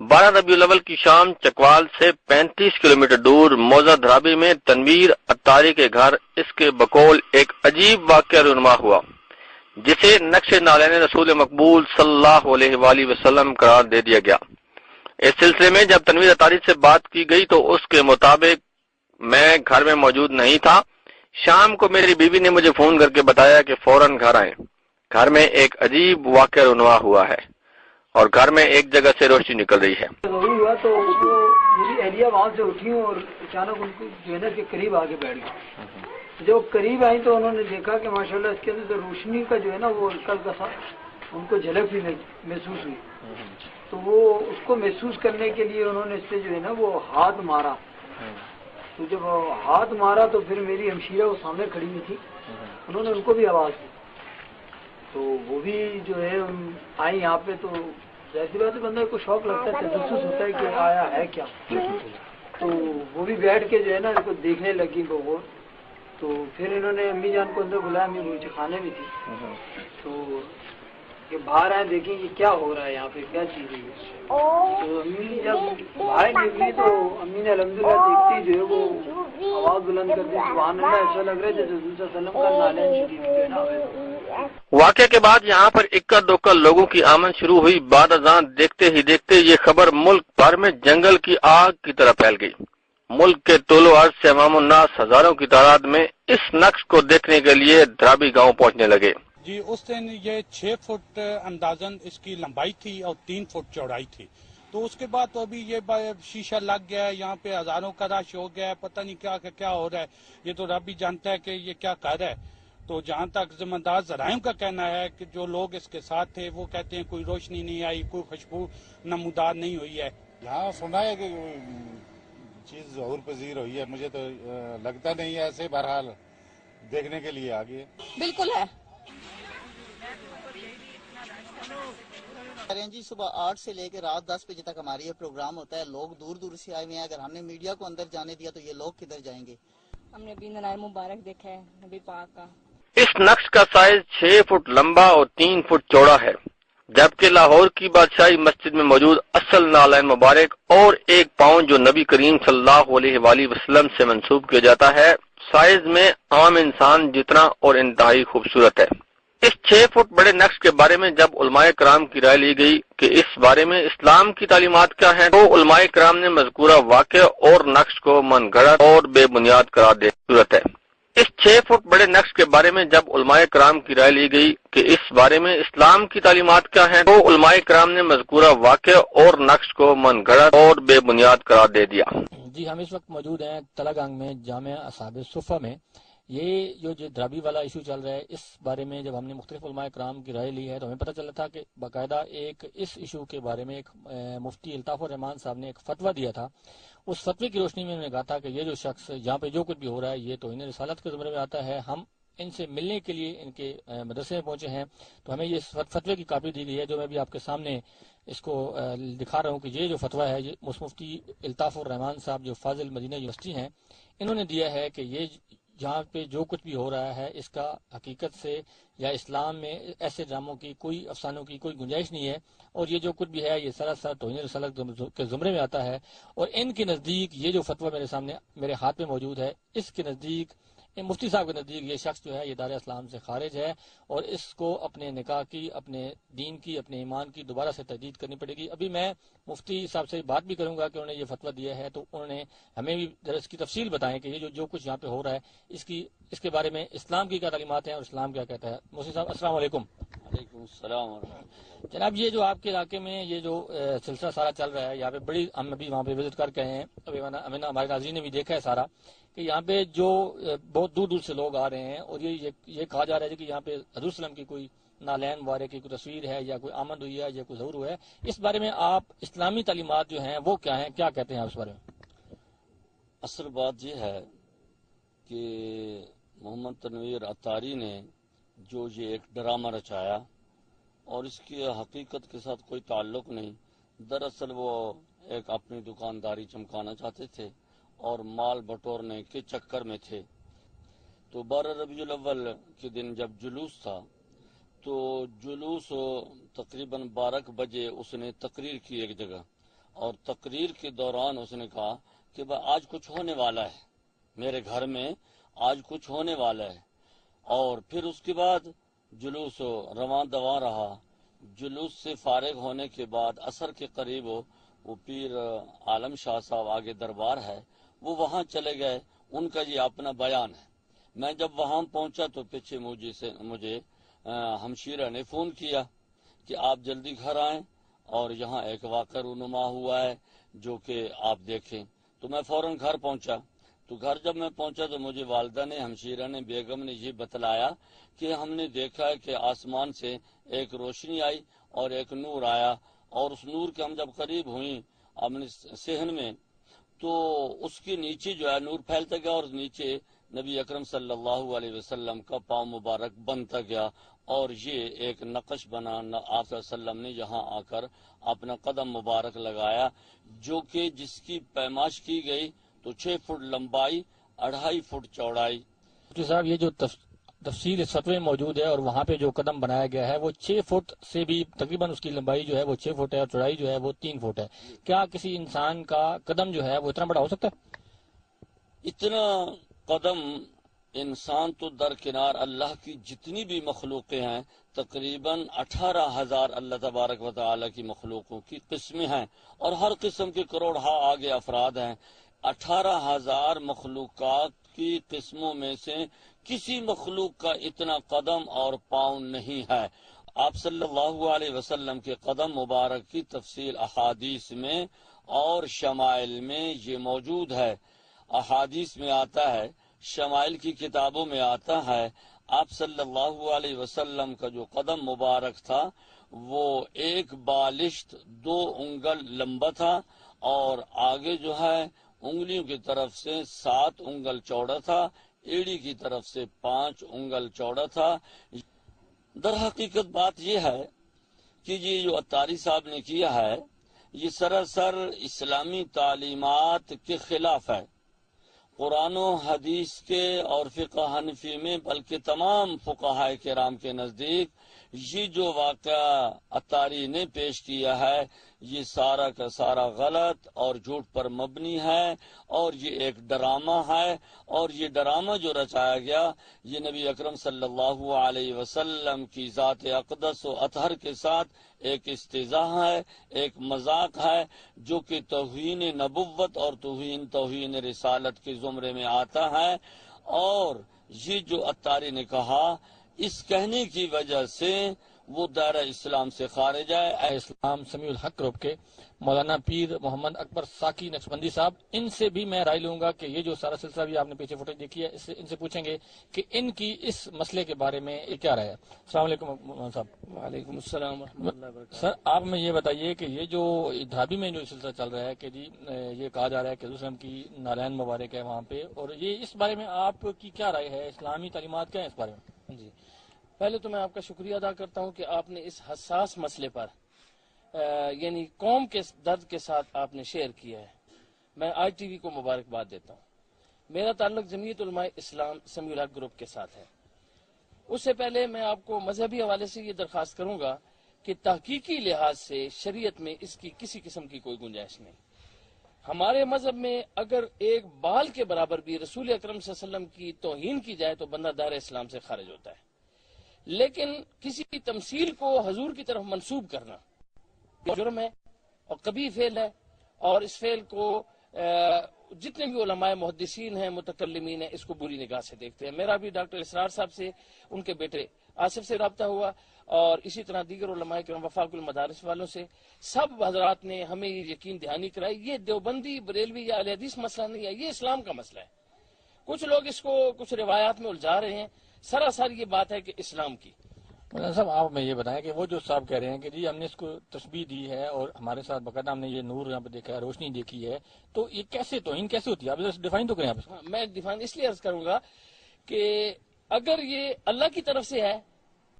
12 ربیع الاول کی شام چکوال سے 35 کلومیٹر دور موزہ دھرابی میں تنویر اتاری کے گھر اس کے بقول ایک عجیب واقعہ رونما ہوا، جسے نقش نالین رسول مقبول صلی اللہ علیہ وآلہ وسلم قرار دے دیا گیا۔ اس سلسلے میں جب تنویر اتاری سے بات کی گئی تو اس کے مطابق میں گھر میں موجود نہیں تھا۔ شام کو میری بیوی نے مجھے فون کر کے بتایا کہ فوراً گھر آئیں، گھر میں ایک عجیب واقعہ رونما ہوا ہے اور گھر میں ایک جگہ سے روشنی نکل رہی ہے۔ ضروری ہوا تو وہ میری اہلیہ وہاں سے اٹھی اور اچانک ان کو جو ہے نا کہ قریب آگے بیٹھ گئی۔ جب قریب آئی تو انہوں نے دیکھا کہ ماشاءاللہ اس کے اندر تو روشنی کا جو ہے نا وہ ہلکا ہلکا سا ان کو جھلک بھی محسوس ہوئی، تو وہ اس کو محسوس کرنے کے لیے انہوں نے اس سے جو ہے نا وہ ہاتھ مارا۔ تو جب ہاتھ مارا تو پھر میری ہمشیرہ وہ سامنے کھڑی ہوئی تھی، انہوں نے ان کو بھی آواز دی، تو وہ بھی جو ہے آئی یہاں پہ۔ تو ظاہر بات ہے بندے کو شوق لگتا ہے، تجسس ہوتا ہے کہ آیا ہے کیا، تو وہ بھی بیٹھ کے جو ہے نا ان کو دیکھنے لگی بغور۔ تو پھر انہوں نے امی جان کو اندر بلایا، امی مرچی خانے میں تھی، تو کہ باہر آئے دیکھیں کہ کیا ہو رہا ہے یہاں پہ، کیا چیز ہے۔ تو امی جب باہر نکلی تو امی نے الحمدللہ دیکھتی جو ہے وہ آواز بلند کر دی، سبحان اللہ، ایسا لگ رہا ہے جیسے حضور صلی اللہ علیہ وسلم کا نالین شریف جو ہے نا۔ واقعے کے بعد یہاں پر اکا دوکا لوگوں کی آمد شروع ہوئی۔ بعد ازاں دیکھتے ہی دیکھتے یہ خبر ملک بھر میں جنگل کی آگ کی طرح پھیل گئی۔ ملک کے طول و عرض سے عوام الناس ہزاروں کی تعداد میں اس نقش کو دیکھنے کے لیے دھرابی گاؤں پہنچنے لگے۔ جی اس دن یہ 6 فٹ اندازاً اس کی لمبائی تھی اور 3 فٹ چوڑائی تھی۔ تو اس کے بعد تو ابھی یہ شیشہ لگ گیا ہے، یہاں پہ ہزاروں کا رش ہو گیا ہے، پتہ نہیں کیا ہو رہا ہے، یہ تو رب ہی جانتا ہے کہ یہ کیا کر رہا ہے۔ تو جہاں تک ذمہ دار ذرائع کا کہنا ہے کہ جو لوگ اس کے ساتھ تھے وہ کہتے ہیں کوئی روشنی نہیں آئی، کوئی خوشبو نمودار نہیں ہوئی ہے۔ یہاں سنا ہے کہ چیز ظہور پذیر ہوئی ہے، مجھے تو لگتا نہیں ہے ایسے، بہرحال دیکھنے کے لیے آگے بالکل ہے۔ جی صبح 8 سے لے کے رات 10 بجے تک ہماری یہ پروگرام ہوتا ہے، لوگ دور دور سے آئے ہوئے ہیں، اگر ہم نے میڈیا کو اندر جانے دیا تو یہ لوگ کدھر جائیں گے؟ ہم نے بھی ننائے مبارک دیکھا ہے نبی پاک کا۔ اس نقش کا سائز 6 فٹ لمبا اور 3 فٹ چوڑا ہے، جبکہ لاہور کی بادشاہی مسجد میں موجود اصل نالین مبارک اور ایک پاؤں جو نبی کریم صلی اللہ علیہ وآلہ وسلم سے منسوب کیا جاتا ہے، سائز میں عام انسان جتنا اور انتہائی خوبصورت ہے۔ اس 6 فٹ بڑے نقش کے بارے میں جب علماء کرام کی رائے لی گئی کہ اس بارے میں اسلام کی تعلیمات کیا ہیں، تو علماء کرام نے مذکورہ واقعہ اور نقش کو من گھڑت اور بے بنیاد قرار دے ضرورت ہے۔ اس 6 فٹ بڑے نقش کے بارے میں جب علماء کرام کی رائے لی گئی کہ اس بارے میں اسلام کی تعلیمات کیا ہیں، تو علماء کرام نے مذکورہ واقعہ اور نقش کو من گھڑت اور بے بنیاد قرار دے دیا۔ جی ہم اس وقت موجود ہیں تلہ گنگ میں جامع اصحاب صفہ میں۔ یہ جو دھرابی والا ایشو چل رہا ہے، اس بارے میں جب ہم نے مختلف علماء کرام کی رائے لی ہے تو ہمیں پتہ چلا تھا کہ باقاعدہ ایک اس ایشو کے بارے میں ایک مفتی الطاف الرحمان صاحب نے ایک فتویٰ دیا تھا۔ اس فتوے کی روشنی میں انہوں نے کہا تھا کہ یہ جو شخص یہاں پہ جو کچھ بھی ہو رہا ہے یہ توہین رسالت کے زمرے میں آتا ہے، ہم ان سے ملنے کے لیے ان کے مدرسے میں پہنچے ہیں، تو ہمیں یہ فتوے کی کاپی دی گئی ہے جو میں بھی آپ کے سامنے اس کو دکھا رہا ہوں کہ یہ جو فتویٰ ہے یہ مفتی الطاف الرحمان صاحب جو فاضل مدینہ یونیورسٹی ہیں، انہوں نے دیا ہے کہ یہ جہاں پہ جو کچھ بھی ہو رہا ہے اس کا حقیقت سے یا اسلام میں ایسے ڈراموں کی کوئی افسانوں کی کوئی گنجائش نہیں ہے، اور یہ جو کچھ بھی ہے یہ سراسر توہین رسالت کے زمرے میں آتا ہے۔ اور ان کے نزدیک یہ جو فتویٰ میرے سامنے میرے ہاتھ میں موجود ہے، اس کے نزدیک مفتی صاحب کے نزدیک یہ شخص جو ہے یہ دار اسلام سے خارج ہے اور اس کو اپنے نکاح کی، اپنے دین کی، اپنے ایمان کی دوبارہ سے تجدید کرنی پڑے گی۔ ابھی میں مفتی صاحب سے بات بھی کروں گا کہ انہوں نے یہ فتویٰ دیا ہے تو انہوں نے ہمیں بھی اس کی تفصیل بتائیں کہ یہ جو کچھ یہاں پہ ہو رہا ہے اس کے بارے میں اسلام کی کیا تعلیمات ہیں اور اسلام کیا کہتا ہے۔ مفتی صاحب السلام علیکم۔ وعلیکم السلام ورحمۃ اللہ۔ جناب یہ جو آپ کے علاقے میں یہ جو سلسلہ سارا چل رہا ہے، یہاں پہ بڑی ہم ابھی وہاں پہ وزٹ کر کے آئے ہیں، ابھی ہمارے ناظرین نے بھی دیکھا ہے سارا کہ یہاں پہ جو بہت دور دور سے لوگ آ رہے ہیں اور یہ کہا جا رہا ہے کہ یہاں پہ حضور وسلم کی کوئی نالین مبارک کی کوئی تصویر ہے یا کوئی آمد ہوئی ہے یا کوئی ظہور ہوا ہے، اس بارے میں آپ اسلامی تعلیمات جو ہیں وہ کیا ہیں، کیا کہتے ہیں آپ اس بارے میں؟ اصل بات یہ ہے کہ محمد تنویر اتاری نے جو یہ ایک ڈرامہ رچایا اور اس کی حقیقت کے ساتھ کوئی تعلق نہیں، دراصل وہ ایک اپنی دکانداری چمکانا چاہتے تھے اور مال بٹورنے کے چکر میں تھے۔ تو 12 ربیع الاول کے دن جب جلوس تھا تو جلوس تقریباً 12 بجے اس نے تقریر کی ایک جگہ، اور تقریر کے دوران اس نے کہا کہ آج کچھ ہونے والا ہے، میرے گھر میں آج کچھ ہونے والا ہے. اور پھر اس کے بعد جلوس رواں دواں رہا. جلوس سے فارغ ہونے کے بعد عصر کے قریب وہ پیر عالم شاہ صاحب آگے دربار ہے، وہ وہاں چلے گئے. ان کا یہ اپنا بیان ہے. میں جب وہاں پہنچا تو پیچھے مجھے ہمشیرہ نے فون کیا کہ آپ جلدی گھر آئیں اور یہاں ایک واقعہ رونما ہوا ہے جو کہ آپ دیکھیں. تو میں فوراً گھر پہنچا. تو گھر جب میں پہنچا تو مجھے والدہ نے، ہمشیرہ نے، بیگم نے یہ بتلایا کہ ہم نے دیکھا ہے کہ آسمان سے ایک روشنی آئی اور ایک نور آیا، اور اس نور کے ہم جب قریب ہوئیں اپنے صحن میں تو اس کے نیچے جو ہے نور پھیلتا گیا اور نیچے نبی اکرم صلی اللہ علیہ وسلم کا پاؤں مبارک بنتا گیا، اور یہ ایک نقش بنا. آپ صلی اللہ علیہ وسلم نے یہاں آ کر اپنا قدم مبارک لگایا، جو کہ جس کی پیمائش کی گئی تو 6 فٹ لمبائی، 2.5 فٹ چوڑائی. مفتی صاحب، یہ جو تفصیل اس فتوے میں موجود ہے اور وہاں پہ جو قدم بنایا گیا ہے وہ 6 فٹ سے بھی تقریباً اس کی لمبائی جو ہے وہ 6 فٹ ہے اور چوڑائی جو ہے وہ 3 فٹ ہے. کیا کسی انسان کا قدم جو ہے وہ اتنا بڑا ہو سکتا ہے؟ اتنا قدم انسان تو درکنار، اللہ کی جتنی بھی مخلوقیں ہیں تقریباً 18,000 اللہ تبارک و تعالی کی مخلوقوں کی قسمیں ہیں، اور ہر قسم کے کروڑہا آگے افراد ہیں. 18,000 مخلوقات کی قسموں میں سے کسی مخلوق کا اتنا قدم اور پاؤں نہیں ہے. آپ صلی اللہ علیہ وسلم کے قدم مبارک کی تفصیل احادیث میں اور شمائل میں یہ موجود ہے. احادیث میں آتا ہے، شمائل کی کتابوں میں آتا ہے، آپ صلی اللہ علیہ وسلم کا جو قدم مبارک تھا وہ 1 بالشت 2 انگل لمبا تھا، اور آگے جو ہے انگلیوں کی طرف سے 7 انگل چوڑا تھا، ایڑی کی طرف سے 5 انگل چوڑا تھا. در حقیقت بات یہ ہے کہ یہ جو عطاری صاحب نے کیا ہے یہ سراسر اسلامی تعلیمات کے خلاف ہے. قرآن و حدیث کے اور فقہ حنفی میں بلکہ تمام فقہاء کرام کے نزدیک یہ جو واقعہ عطاری نے پیش کیا ہے یہ سارا کا سارا غلط اور جھوٹ پر مبنی ہے، اور یہ ایک ڈرامہ ہے. اور یہ ڈرامہ جو رچایا گیا یہ نبی اکرم صلی اللہ علیہ وسلم کی ذات اقدس و اطہر کے ساتھ ایک استہزاء ہے، ایک مذاق ہے، جو کہ توہین نبوت اور توہین رسالت کے زمرے میں آتا ہے. اور یہ جو عطاری نے کہا اس کہنے کی وجہ سے وہ دائرہ اسلام سے خارج ہے. اسلام سمیع الحق گروپ کے مولانا پیر محمد اکبر ساکی نقشبندی صاحب، ان سے بھی میں رائے لوں گا کہ یہ جو سارا سلسلہ بھی آپ نے پیچھے فوٹیج دیکھی ہے ان سے پوچھیں گے کہ ان کی اس مسئلے کے بارے میں کیا رائے ہے. السلام علیکم مولانا صاحب. وعلیکم السلام ورحمۃ اللہ وبرکاتہ. سر، آپ میں یہ بتائیے کہ یہ جو دھابی میں جو سلسلہ چل رہا ہے کہ جی یہ کہا جا رہا ہے کہ حضور وسلم کی نالین مبارک ہے وہاں پہ، اور یہ اس بارے میں آپ کی کیا رائے ہے؟ اسلامی تعلیمات کیا ہیں اس بارے میں؟ جی، پہلے تو میں آپ کا شکریہ ادا کرتا ہوں کہ آپ نے اس حساس مسئلے پر یعنی قوم کے درد کے ساتھ آپ نے شیئر کیا ہے. میں آئی ٹی وی کو مبارکباد دیتا ہوں. میرا تعلق جمعیت علماء اسلام سمیع الحق گروپ کے ساتھ ہے. اس سے پہلے میں آپ کو مذہبی حوالے سے یہ درخواست کروں گا کہ تحقیقی لحاظ سے شریعت میں اس کی کسی قسم کی کوئی گنجائش نہیں. ہمارے مذہب میں اگر ایک بال کے برابر بھی رسول اکرم صلی اللہ علیہ وسلم کی توہین کی جائے تو بندہ دائرہ اسلام سے خارج ہوتا ہے. لیکن کسی تمثیل کو حضور کی طرف منسوب کرنا جرم ہے اور کبھی فعل ہے، اور اس فعل کو جتنے بھی علماء محدثین ہیں، متکلمین ہیں، اس کو بری نگاہ سے دیکھتے ہیں. میرا بھی ڈاکٹر اسرار صاحب سے، ان کے بیٹے آصف سے رابطہ ہوا، اور اسی طرح دیگر علماء کرام وفاق المدارس والوں سے. سب حضرات نے ہمیں یہ یقین دہانی کرائی یہ دیوبندی بریلوی یا اہل حدیث مسئلہ نہیں ہے، یہ اسلام کا مسئلہ ہے. کچھ لوگ اس کو کچھ روایات میں الجھا رہے ہیں، سراسر یہ بات ہے کہ اسلام کی. مولانا صاحب، آپ میں یہ بتائیں کہ وہ جو صاحب کہہ رہے ہیں کہ جی ہم نے اس کو تشبیہ دی ہے اور ہمارے ساتھ باقاعدہ ہم نے یہ نور یہاں پہ دیکھا ہے، روشنی دیکھی ہے، تو یہ کیسے توہین کیسے ہوتی ہے؟ آپ ڈیفائن تو کریں آپ. میں ڈیفائن اس لیے عرض کروں گا کہ اگر یہ اللہ کی طرف سے ہے